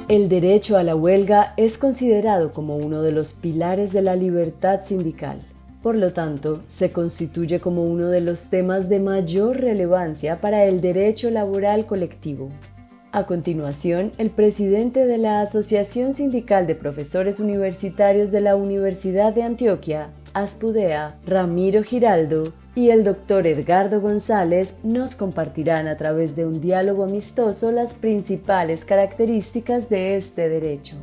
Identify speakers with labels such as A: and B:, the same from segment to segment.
A: El derecho a la huelga es considerado como uno de los pilares de la libertad sindical. Por lo tanto, se constituye como uno de los temas de mayor relevancia para el derecho laboral colectivo. A continuación, el presidente de la Asociación Sindical de Profesores Universitarios de la Universidad de Antioquia, ASPUDEA, Ramiro Giraldo, y el doctor Edgardo González nos compartirán a través de un diálogo amistoso las principales características de este derecho.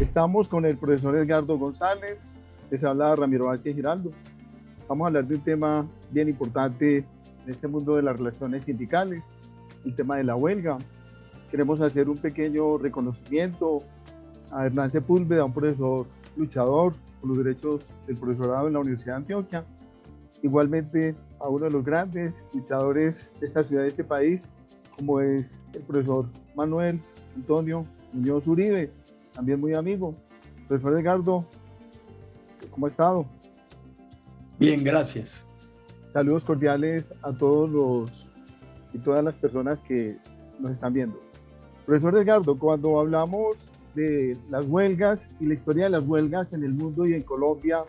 B: Estamos con el profesor Edgardo González, les habla Ramiro Giraldo. Vamos a hablar de un tema bien importante en este mundo de las relaciones sindicales, el tema de la huelga. Queremos hacer un pequeño reconocimiento a Hernán Sepúlveda, un profesor luchador por los derechos del profesorado en la Universidad de Antioquia. Igualmente a uno de los grandes luchadores de esta ciudad, de este país, como es el profesor Manuel Antonio Muñoz Uribe, también muy amigo. Profesor Edgardo, ¿cómo ha estado?
C: Bien, gracias.
B: Saludos cordiales a todos y todas las personas que nos están viendo. Profesor Edgardo, cuando hablamos de las huelgas y la historia de las huelgas en el mundo y en Colombia,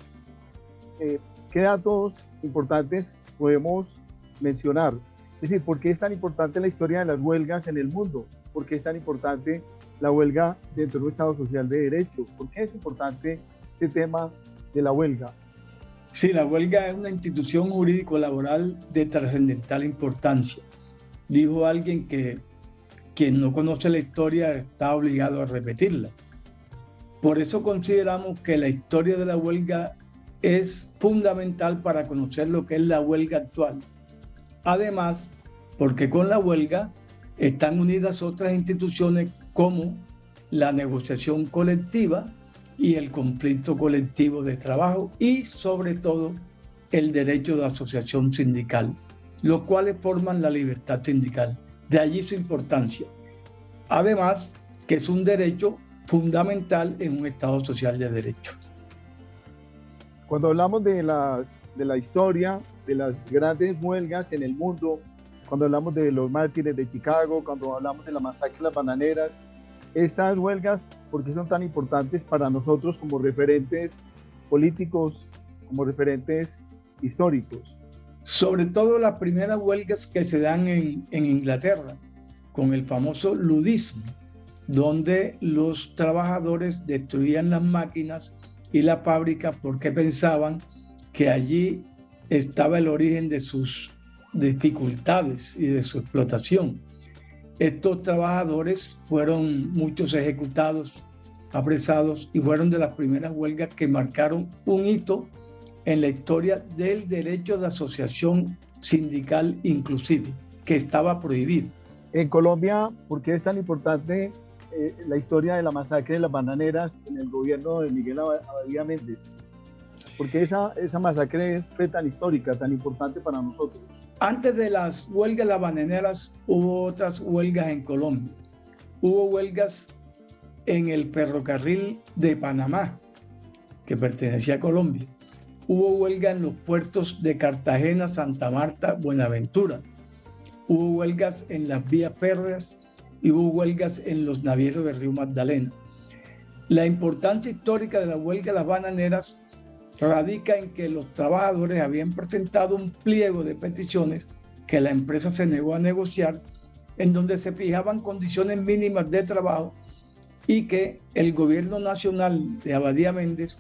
B: ¿qué datos importantes podemos mencionar? Es decir, ¿por qué es tan importante la historia de las huelgas en el mundo? ¿Por qué es tan importante la huelga dentro de un Estado social de derecho? ¿Por qué es importante este tema de la huelga?
C: Sí, la huelga es una institución jurídico-laboral de trascendental importancia. Dijo alguien que quien no conoce la historia está obligado a repetirla. Por eso consideramos que la historia de la huelga es fundamental para conocer lo que es la huelga actual. Además, porque con la huelga están unidas otras instituciones como la negociación colectiva y el conflicto colectivo de trabajo y sobre todo el derecho de asociación sindical, los cuales forman la libertad sindical. De allí su importancia. Además, que es un derecho fundamental en un Estado social de derecho.
B: Cuando hablamos de la historia, de las grandes huelgas en el mundo, cuando hablamos de los mártires de Chicago, cuando hablamos de la masacre de las bananeras, estas huelgas, ¿por qué son tan importantes para nosotros como referentes políticos, como referentes históricos?
C: Sobre todo las primeras huelgas que se dan en Inglaterra, con el famoso ludismo, donde los trabajadores destruían las máquinas y la fábrica porque pensaban que allí estaba el origen de sus dificultades y de su explotación. Estos trabajadores fueron muchos ejecutados, apresados y fueron de las primeras huelgas que marcaron un hito en la historia del derecho de asociación sindical inclusive, que estaba prohibido.
B: En Colombia, ¿por qué es tan importante la historia de la masacre de las bananeras en el gobierno de Miguel Abadía Méndez? ¿Por qué esa masacre fue tan histórica, tan importante para nosotros?
C: Antes de las huelgas de las bananeras hubo otras huelgas en Colombia. Hubo huelgas en el ferrocarril de Panamá, que pertenecía a Colombia. Hubo huelga en los puertos de Cartagena, Santa Marta, Buenaventura. Hubo huelgas en las vías férreas y hubo huelgas en los navieros del río Magdalena. La importancia histórica de la huelga de las bananeras radica en que los trabajadores habían presentado un pliego de peticiones que la empresa se negó a negociar, en donde se fijaban condiciones mínimas de trabajo y que el gobierno nacional de Abadía Méndez,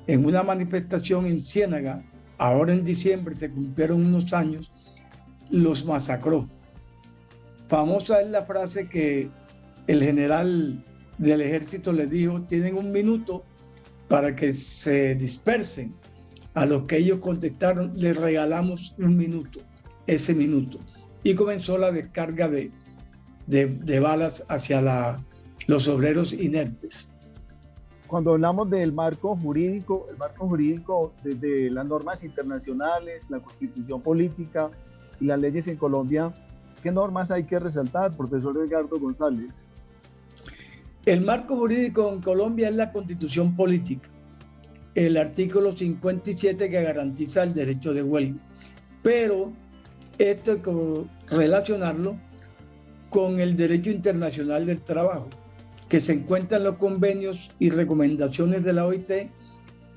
C: en una manifestación en Ciénaga, ahora en diciembre se cumplieron unos años, los masacró. Famosa es la frase que el general del ejército les dijo: tienen un minuto para que se dispersen. A los que ellos contestaron: les regalamos un minuto, ese minuto. Y comenzó la descarga de balas hacia los obreros inertes.
B: Cuando hablamos del marco jurídico desde las normas internacionales, la constitución política y las leyes en Colombia, ¿qué normas hay que resaltar, profesor Edgardo González?
C: El marco jurídico en Colombia es la constitución política, el artículo 57 que garantiza el derecho de huelga. Pero esto hay que relacionarlo con el derecho internacional del trabajo, que se encuentra en los convenios y recomendaciones de la OIT,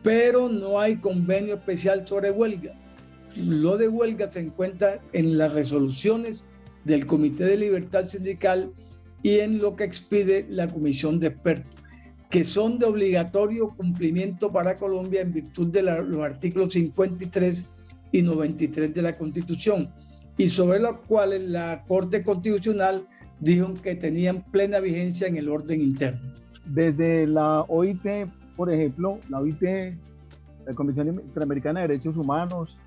C: pero no hay convenio especial sobre huelga. Lo de huelga se encuentra en las resoluciones del Comité de Libertad Sindical y en lo que expide la Comisión de Expertos, que son de obligatorio cumplimiento para Colombia en virtud de los artículos 53 y 93 de la Constitución, y sobre los cuales la Corte Constitucional dijo que tenían plena vigencia en el orden interno.
B: Desde la OIT, por ejemplo, la OIT, la Convención Interamericana de Derechos Humanos,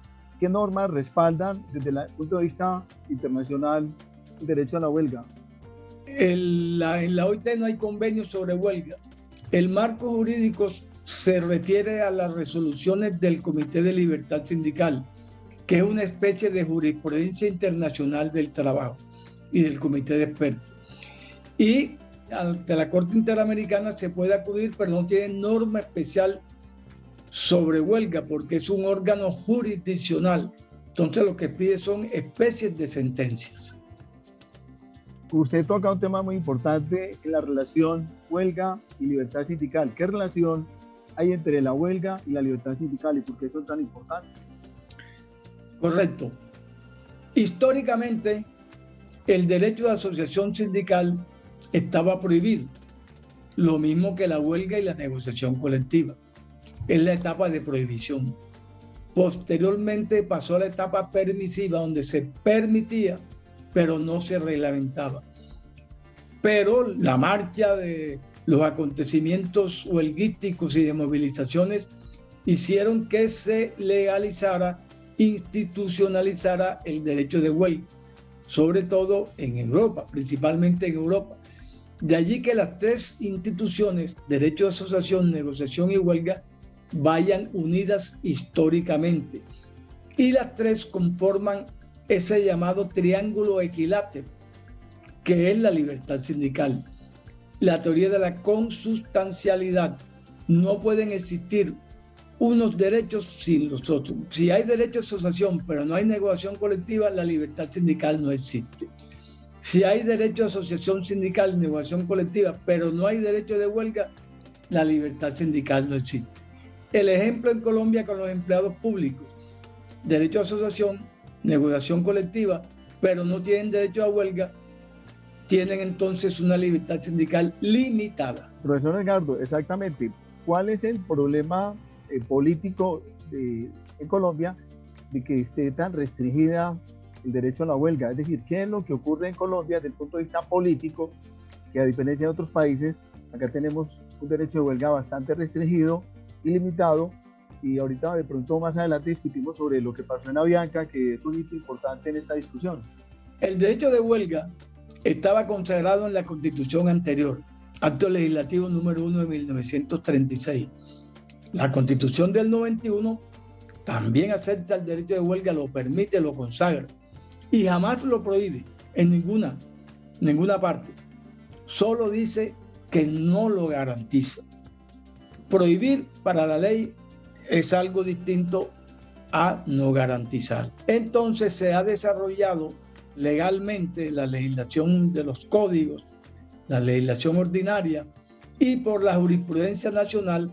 B: ¿qué normas respaldan desde el punto de vista internacional el derecho a la huelga?
C: En la OIT no hay convenio sobre huelga. El marco jurídico se refiere a las resoluciones del Comité de Libertad Sindical, que es una especie de jurisprudencia internacional del trabajo y del Comité de Expertos. Y ante la Corte Interamericana se puede acudir, pero no tiene norma especial sobre huelga porque es un órgano jurisdiccional. Entonces lo que pide son especies de sentencias.
B: Usted toca un tema muy importante en la relación huelga y libertad sindical. ¿Qué relación hay entre la huelga y la libertad sindical y por qué son tan importantes?
C: Correcto. Históricamente, el derecho de asociación sindical estaba prohibido, lo mismo que la huelga y la negociación colectiva. Es la etapa de prohibición. Posteriormente pasó a la etapa permisiva, donde se permitía, pero no se reglamentaba. Pero la marcha de los acontecimientos huelguísticos y de movilizaciones hicieron que se legalizara, institucionalizara el derecho de huelga, sobre todo en Europa, principalmente en Europa. De allí que las tres instituciones, derecho de asociación, negociación y huelga, vayan unidas históricamente. Y las tres conforman ese llamado triángulo equilátero, que es la libertad sindical. La teoría de la consustancialidad. No pueden existir unos derechos sin los otros. Si hay derecho de asociación, pero no hay negociación colectiva, la libertad sindical no existe. Si hay derecho de asociación sindical, negociación colectiva, pero no hay derecho de huelga, la libertad sindical no existe. El ejemplo en Colombia con los empleados públicos, derecho de asociación, negociación colectiva, pero no tienen derecho a huelga, tienen entonces una libertad sindical limitada.
B: Profesor Edgardo, exactamente, ¿cuál es el problema político en Colombia de que esté tan restringida el derecho a la huelga? Es decir, ¿qué es lo que ocurre en Colombia desde el punto de vista político? Que a diferencia de otros países, acá tenemos un derecho de huelga bastante restringido y limitado, y ahorita de pronto más adelante discutimos sobre lo que pasó en Avianca, que es un hito importante en esta discusión.
C: El derecho de huelga estaba consagrado en la Constitución anterior, Acto Legislativo número 1 de 1936. La Constitución del 91 también acepta el derecho de huelga, lo permite, lo consagra y jamás lo prohíbe en ninguna parte. Solo dice que no lo garantiza. Prohibir para la ley es algo distinto a no garantizar. Entonces se ha desarrollado legalmente la legislación de los códigos, la legislación ordinaria y por la jurisprudencia nacional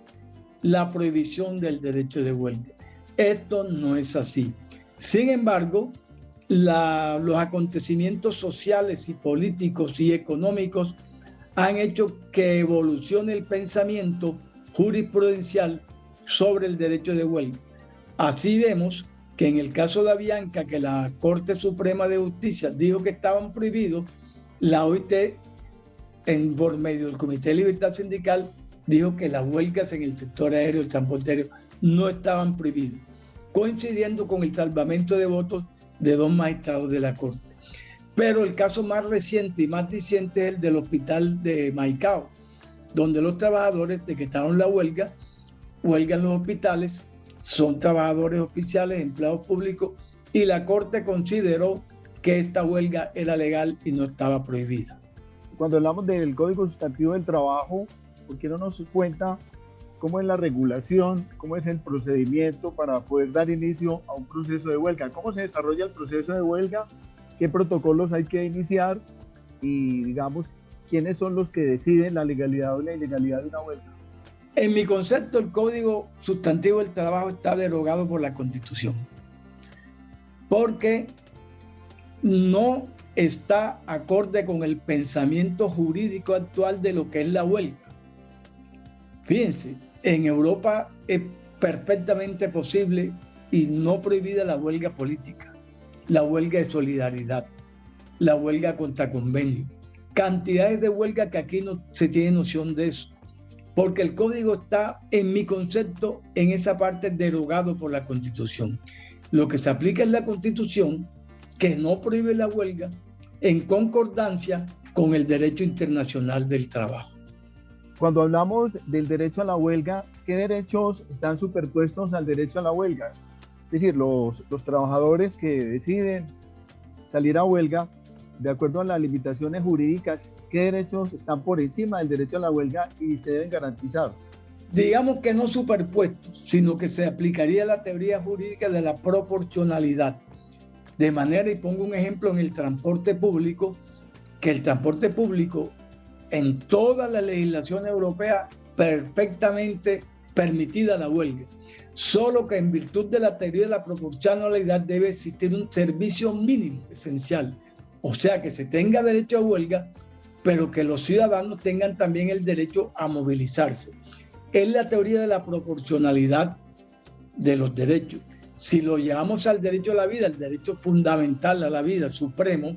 C: la prohibición del derecho de huelga. Esto no es así. Sin embargo, los acontecimientos sociales y políticos y económicos han hecho que evolucione el pensamiento jurisprudencial sobre el derecho de huelga. Así vemos que en el caso de Avianca, que la Corte Suprema de Justicia dijo que estaban prohibidos, la OIT, por medio del Comité de Libertad Sindical, dijo que las huelgas en el sector aéreo y el transporte aéreo no estaban prohibidas, coincidiendo con el salvamento de votos de dos magistrados de la Corte. Pero el caso más reciente y más diciente es el del hospital de Maicao, donde los trabajadores decretaron la huelga en los hospitales, son trabajadores oficiales, empleados públicos, y la Corte consideró que esta huelga era legal y no estaba prohibida.
B: Cuando hablamos del Código Sustantivo del Trabajo, ¿por qué no nos cuenta cómo es la regulación, cómo es el procedimiento para poder dar inicio a un proceso de huelga? ¿Cómo se desarrolla el proceso de huelga? ¿Qué protocolos hay que iniciar? Y digamos, ¿quiénes son los que deciden la legalidad o la ilegalidad de una huelga?
C: En mi concepto, el Código Sustantivo del Trabajo está derogado por la Constitución, porque no está acorde con el pensamiento jurídico actual de lo que es la huelga. Fíjense, en Europa es perfectamente posible y no prohibida la huelga política, la huelga de solidaridad, la huelga contra convenio. Cantidades de huelga que aquí no se tiene noción de eso, porque el código está, en mi concepto, en esa parte derogado por la Constitución. Lo que se aplica es la Constitución, que no prohíbe la huelga, en concordancia con el derecho internacional del trabajo.
B: Cuando hablamos del derecho a la huelga, ¿qué derechos están superpuestos al derecho a la huelga? Es decir, los trabajadores que deciden salir a huelga, de acuerdo a las limitaciones jurídicas, ¿qué derechos están por encima del derecho a la huelga y se deben garantizar?
C: Digamos que no superpuestos, sino que se aplicaría la teoría jurídica de la proporcionalidad. De manera, y pongo un ejemplo en el transporte público, que el transporte público en toda la legislación europea perfectamente permitida la huelga. Solo que en virtud de la teoría de la proporcionalidad debe existir un servicio mínimo esencial. O sea, que se tenga derecho a huelga, pero que los ciudadanos tengan también el derecho a movilizarse. Es la teoría de la proporcionalidad de los derechos. Si lo llevamos al derecho a la vida, el derecho fundamental a la vida, supremo,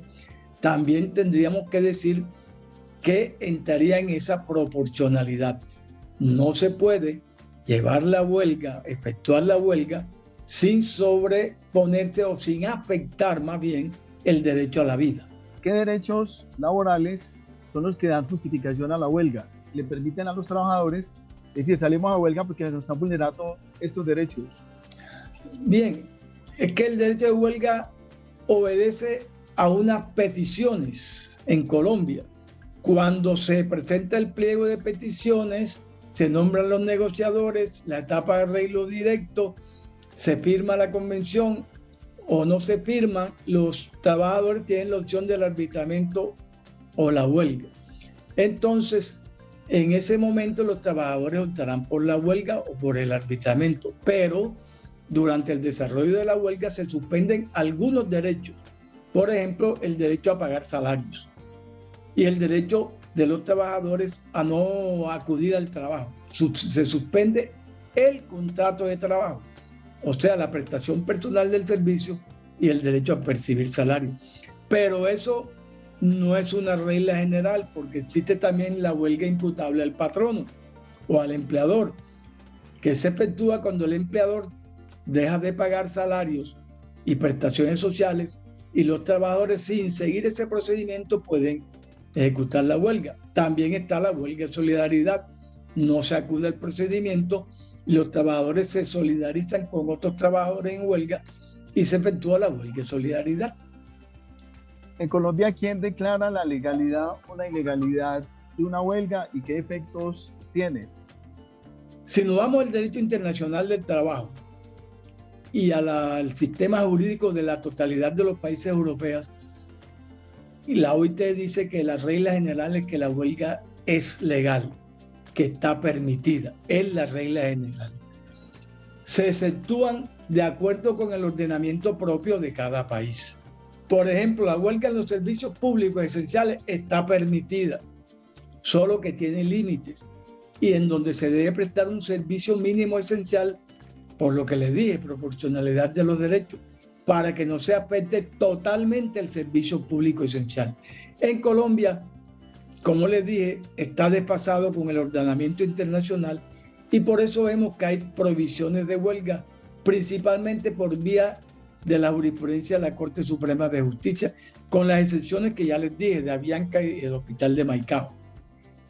C: también tendríamos que decir que entraría en esa proporcionalidad. No se puede llevar la huelga, efectuar la huelga, sin sobreponerse o sin afectar más bien el derecho a la vida.
B: ¿Qué derechos laborales son los que dan justificación a la huelga? Le permiten a los trabajadores decir, salimos a huelga porque nos están vulnerando estos derechos.
C: Bien, es que el derecho de huelga obedece a unas peticiones en Colombia. Cuando se presenta el pliego de peticiones, se nombran los negociadores, la etapa de arreglo directo, se firma la convención o no se firma, los trabajadores tienen la opción del arbitramiento o la huelga. Entonces, en ese momento los trabajadores optarán por la huelga o por el arbitramiento, pero durante el desarrollo de la huelga se suspenden algunos derechos. Por ejemplo, el derecho a pagar salarios y el derecho de los trabajadores a no acudir al trabajo. Se suspende el contrato de trabajo, o sea, la prestación personal del servicio y el derecho a percibir salario. Pero eso no es una regla general, porque existe también la huelga imputable al patrono o al empleador, que se efectúa cuando el empleador deja de pagar salarios y prestaciones sociales y los trabajadores, sin seguir ese procedimiento, pueden ejecutar la huelga. También está la huelga de solidaridad. No se acude al procedimiento, los trabajadores se solidarizan con otros trabajadores en huelga y se efectúa la huelga de solidaridad.
B: En Colombia, ¿quién declara la legalidad o la ilegalidad de una huelga y qué efectos tiene?
C: Si nos vamos al derecho internacional del trabajo y al sistema jurídico de la totalidad de los países europeos, y la OIT dice que la regla general es que la huelga es legal, que está permitida, es la regla general. Se exceptúan de acuerdo con el ordenamiento propio de cada país. Por ejemplo, la huelga en los servicios públicos esenciales está permitida, solo que tiene límites y en donde se debe prestar un servicio mínimo esencial, por lo que les dije, proporcionalidad de los derechos, para que no se afecte totalmente el servicio público esencial. En Colombia, como les dije, está desfasado con el ordenamiento internacional y por eso vemos que hay prohibiciones de huelga, principalmente por vía de la jurisprudencia de la Corte Suprema de Justicia, con las excepciones que ya les dije, de Avianca y el Hospital de Maicao.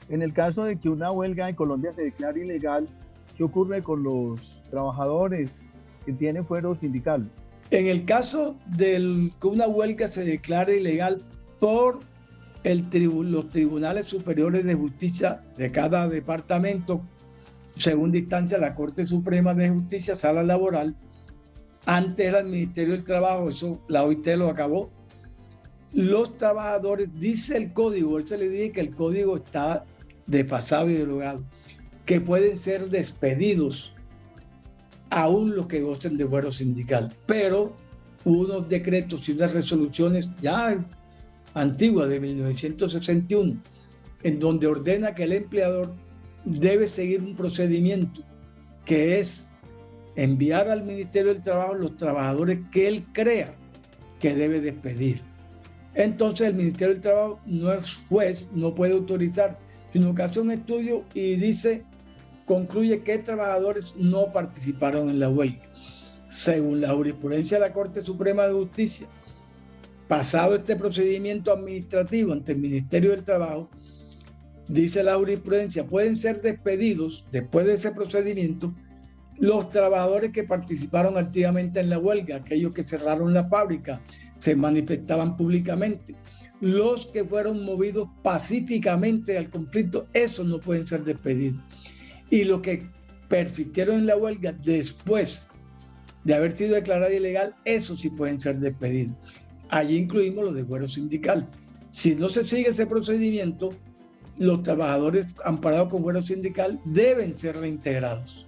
B: En el caso de que una huelga en Colombia se declare ilegal, ¿qué ocurre con los trabajadores que tienen fuero sindical?
C: En el caso de que una huelga se declare ilegal por los tribunales superiores de justicia de cada departamento, segunda instancia la Corte Suprema de Justicia, sala laboral, antes era el Ministerio del Trabajo, eso la OIT lo acabó. los trabajadores, dice el código, él se le dice que el código está desfasado y derogado, que pueden ser despedidos aún los que gocen de fuero sindical, pero hubo unos decretos y unas resoluciones ya antiguas de 1961 en donde ordena que el empleador debe seguir un procedimiento que es enviar al Ministerio del Trabajo los trabajadores que él crea que debe despedir. Entonces el Ministerio del Trabajo no es juez, no puede autorizar, sino que hace un estudio y concluye que trabajadores no participaron en la huelga. Según la jurisprudencia de la Corte Suprema de Justicia, pasado este procedimiento administrativo ante el Ministerio del Trabajo, dice la jurisprudencia, pueden ser despedidos después de ese procedimiento los trabajadores que participaron activamente en la huelga, aquellos que cerraron la fábrica, se manifestaban públicamente, los que fueron movidos pacíficamente al conflicto, esos no pueden ser despedidos. Y los que persistieron en la huelga después de haber sido declarada ilegal, esos sí pueden ser despedidos. Allí incluimos los de fuero sindical. Si no se sigue ese procedimiento, los trabajadores amparados con fuero sindical deben ser reintegrados.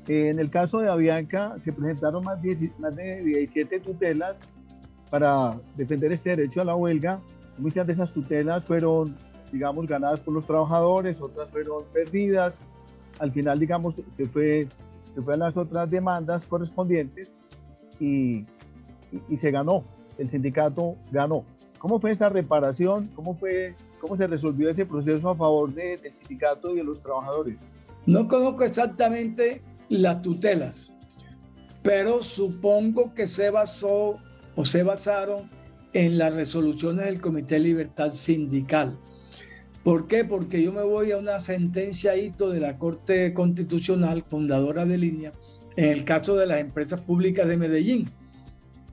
B: En el caso de Avianca se presentaron más de 17 tutelas para defender este derecho a la huelga. Muchas de esas tutelas fueron, digamos, ganadas por los trabajadores, otras fueron perdidas. Al final, digamos, se fue a las otras demandas correspondientes y se ganó, el sindicato ganó. ¿Cómo fue esa reparación? ¿Cómo se resolvió ese proceso a favor del sindicato y de los trabajadores?
C: No conozco exactamente las tutelas, pero supongo que se basó o se basaron en las resoluciones del Comité de Libertad Sindical. ¿Por qué? Porque yo me voy a una sentencia hito de la Corte Constitucional, fundadora de línea, en el caso de las empresas públicas de Medellín,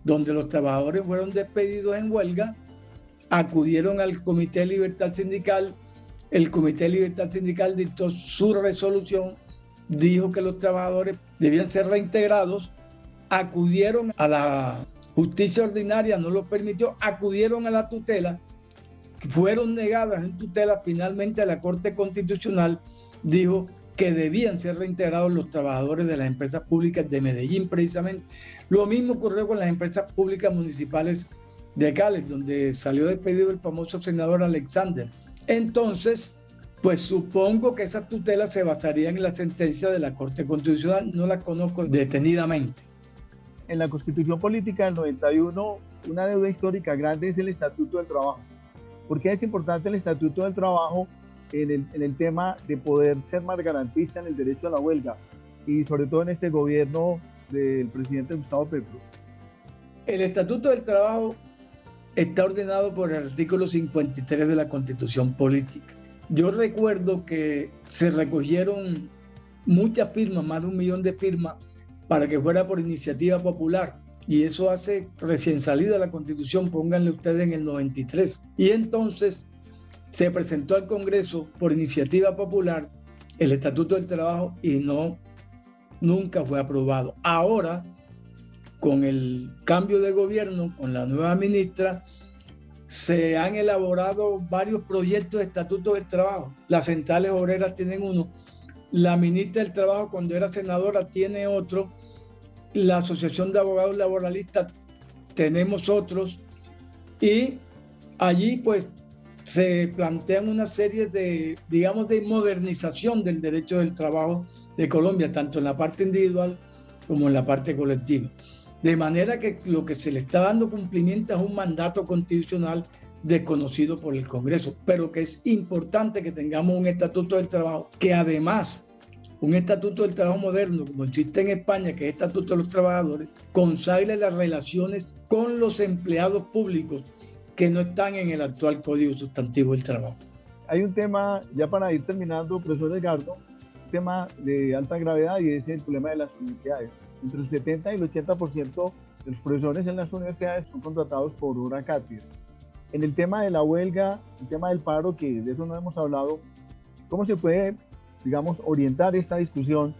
C: donde los trabajadores fueron despedidos en huelga, acudieron al Comité de Libertad Sindical, el Comité de Libertad Sindical dictó su resolución, dijo que los trabajadores debían ser reintegrados, acudieron a la justicia ordinaria, no lo permitió, acudieron a la tutela, fueron negadas en tutela, finalmente la Corte Constitucional dijo que debían ser reintegrados los trabajadores de las empresas públicas de Medellín precisamente. Lo mismo ocurrió con las empresas públicas municipales de Cali, donde salió despedido el famoso senador Alexander. Entonces, pues supongo que esas tutelas se basarían en la sentencia de la Corte Constitucional, no la conozco detenidamente.
B: En la Constitución Política del 91, una deuda histórica grande es el Estatuto del Trabajo. ¿Por qué es importante el Estatuto del Trabajo en el tema de poder ser más garantista en el derecho a la huelga? Y sobre todo en este gobierno del presidente Gustavo Petro.
C: El Estatuto del Trabajo está ordenado por el artículo 53 de la Constitución Política. Yo recuerdo que se recogieron muchas firmas, más de 1 millón de firmas, para que fuera por iniciativa popular. Y eso hace recién salida la Constitución, pónganle ustedes en el 93. Y entonces se presentó al Congreso por iniciativa popular el Estatuto del Trabajo y nunca fue aprobado. Ahora, con el cambio de gobierno, con la nueva ministra, se han elaborado varios proyectos de Estatuto del Trabajo. Las centrales obreras tienen uno, la ministra del Trabajo cuando era senadora tiene otro, la Asociación de Abogados Laboralistas tenemos otros, y allí pues se plantean una serie de, digamos, de modernización del derecho del trabajo de Colombia, tanto en la parte individual como en la parte colectiva. De manera que lo que se le está dando cumplimiento es un mandato constitucional desconocido por el Congreso, pero que es importante que tengamos un Estatuto del Trabajo, que además un Estatuto del Trabajo moderno, como existe en España, que es el Estatuto de los Trabajadores, consagre las relaciones con los empleados públicos que no están en el actual Código Sustantivo del Trabajo.
B: Hay un tema, ya para ir terminando, profesor Edgardo, un tema de alta gravedad y es el problema de las universidades. Entre el 70 y el 80% de los profesores en las universidades son contratados por hora cátedra. En el tema de la huelga, el tema del paro, que de eso no hemos hablado, ¿cómo se puede, digamos, orientar esta discusión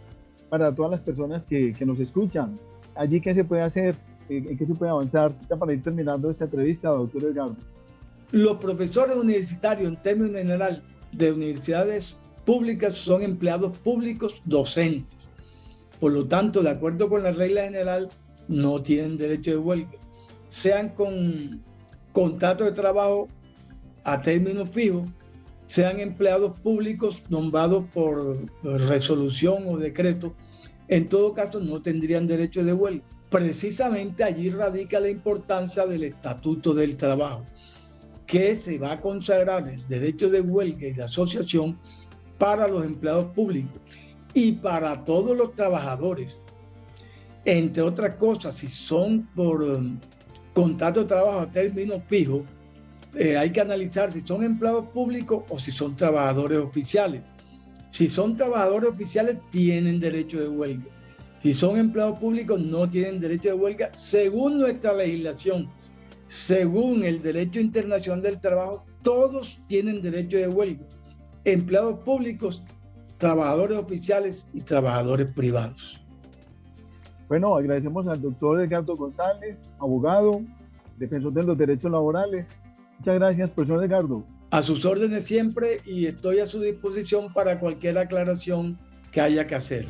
B: para todas las personas que nos escuchan? Allí, ¿qué se puede hacer ¿En qué se puede avanzar? Ya para ir terminando esta entrevista, doctor Edgardo.
C: Los profesores universitarios, en términos general, de universidades públicas son empleados públicos docentes. Por lo tanto, de acuerdo con la regla general, no tienen derecho de huelga. Sean con contrato de trabajo a término fijo, sean empleados públicos nombrados por resolución o decreto, en todo caso no tendrían derecho de huelga. Precisamente allí radica la importancia del Estatuto del Trabajo, que se va a consagrar el derecho de huelga y de asociación para los empleados públicos y para todos los trabajadores. Entre otras cosas, si son por contrato de trabajo a término fijo, hay que analizar si son empleados públicos o si son trabajadores oficiales. Si son trabajadores oficiales, tienen derecho de huelga. Si son empleados públicos, no tienen derecho de huelga, según nuestra legislación. Según el derecho internacional del trabajo, todos tienen derecho de huelga. Empleados públicos, trabajadores oficiales y trabajadores privados.
B: Bueno, agradecemos al doctor Edgardo González, abogado, defensor de los derechos laborales. Muchas gracias, profesor Edgardo.
C: A sus órdenes siempre y estoy a su disposición para cualquier aclaración que haya que hacer.